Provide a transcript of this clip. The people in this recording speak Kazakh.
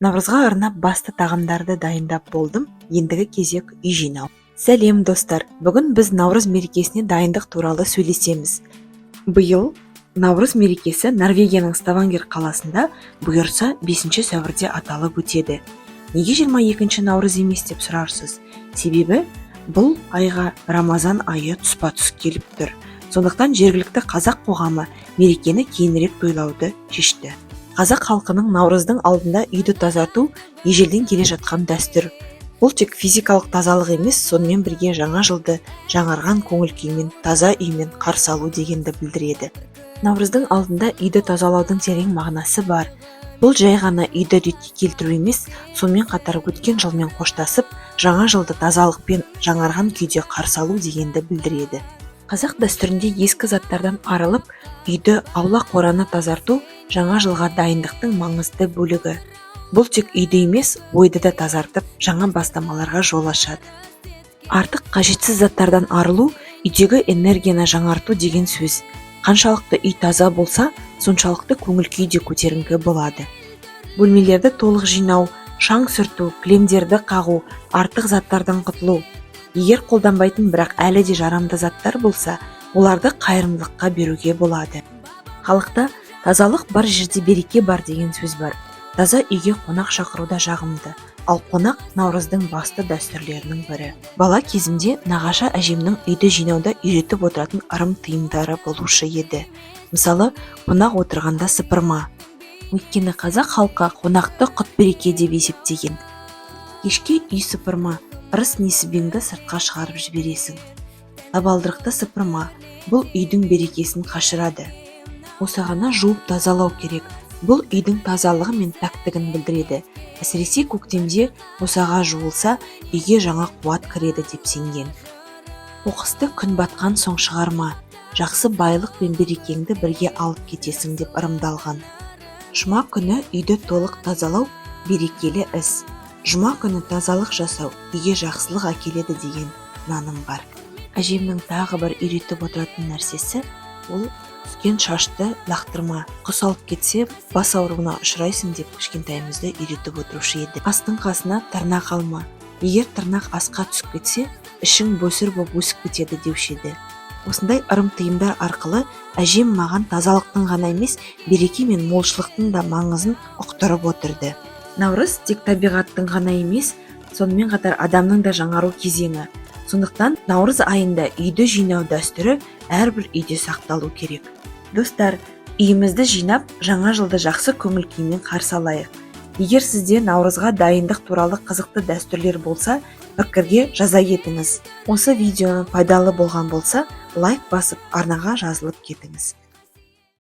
Наурызға арнап басты тағамдарды дайындап болдым. Ендігі кезек үй жинау. Сәлем достар. Бүгін біз Наурыз мерекесіне дайындық туралы сөйлесеміз. Биыл Наурыз мерекесі Норвегияның Ставангер қаласында бұйырса 5 сәуірде аталып өтеді. Неге 22 Наурыз емес деп сұрарсыз? Себебі бұл айға Рамазан айы тұспа-тұс келіп тұр. Сондықтан жергілікті қазақ қоғамы мерекені кейінірек тойлауды шешті. Қазақ халқының Наурыздың алдында үйді тазарту ежелден келе жатқан дәстүр. Бұл тек физикалық тазалық емес, сонымен бірге жаңа жылды жаңарған көңіл күймен, таза үймен қарсы алу дегенді білдіреді. Наурыздың алдында үйді тазалаудың терең мағынасы бар. Бұл жай ғана үйді ретке келтіру емес, сонымен қатар өткен жылмен қоштасып, жаңа жылды тазалықпен жаңарған күйде қарсы алу дегенді білдіреді. Қазақ дәстүрінде ескі заттардан арылып, үйді, аула қораны тазарту жаңа жылға дайындықтың маңызды бөлігі. Бұл тек үйді емес, ойды да тазартып, жаңа бастамаларға жол ашады. Артық қажетсіз заттардан арылу үйдегі энергияны жаңарту деген сөз. Қаншалықты үй таза болса, соншалықты көңіл күй де көтеріңкі болады. Бөлмелерді толық жинау, шаң сүрту, кілемдерді қағу, артық заттардан құтылу. Егер қолданбайтын, бірақ әлі де жарамды заттар болса, оларды қайырымдылыққа беруге болады. Халықта тазалық бар жерде береке бар деген сөз бар. Таза үйге қонақ шақыруда жағымды, ал қонақ Наурыздың басты дәстүрлерінің бірі. Бала кезімде нағашы әжемнің үйді жинауда үйретіп отыратын ырым тыйымдары болушы еді. Мысалы, қонақ отырғанда сыпырма. Өйткені қазақ халқы қонақты құт береке деп есептеген. Кешке үй сыпырма, ырыс несібеңді сыртқа шығарып жібересің. Табалдырықты сыпырма, бұл үйдің берекесін қашырады. Босағаны жуып тазалау керек. Бұл үйдің тазалығы мен пәктігін білдіреді. Әсіресе көктемде босаға жуылса, үйге жаңа қуат кіреді деп сенген. Қоқысты күн батқан соң шығарма, жақсы байлық пен берекеңді бірге алып кетесің деп ырымдалған. Жұма күні үйді толық тазалау берекелі іс. Жұма күні тазалық жасау үйге жақсылық әкеледі деген наным бар. Әжемнің тағы бір үйретіп отыратын нәрсесі ол түскен шашты лақтырма. Құс алып кетсе, бас ауруына ұшырайсың деп кішкентайымызды үйретіп отырушы еді. Астың қасына тырнақ алма. Егер тырнақ асқа түсіп кетсе, ішің бөсір боп өсіп кетеді деуші еді. Осындай ырым тыйымдар арқылы әжем маған тазалықтың ғана емес, береке мен молшылықтың да маңызын ұқтырып отырды. Наурыз тек табиғаттың ғана емес, сонымен қатар адамның да жаңару кезеңі. Сондықтан Наурыз айында үйді жинау дәстүрі әрбір үйде сақталу керек. Достар, үйімізді жинап, жаңа жылды жақсы көңіл күймен қарсы алайық. Егер сізде Наурызға дайындық туралы қызықты дәстүрлер болса, пікірге жаза кетіңіз. Осы видеоның пайдалы болған болса, лайк басып арнаға жазылып кетіңіз.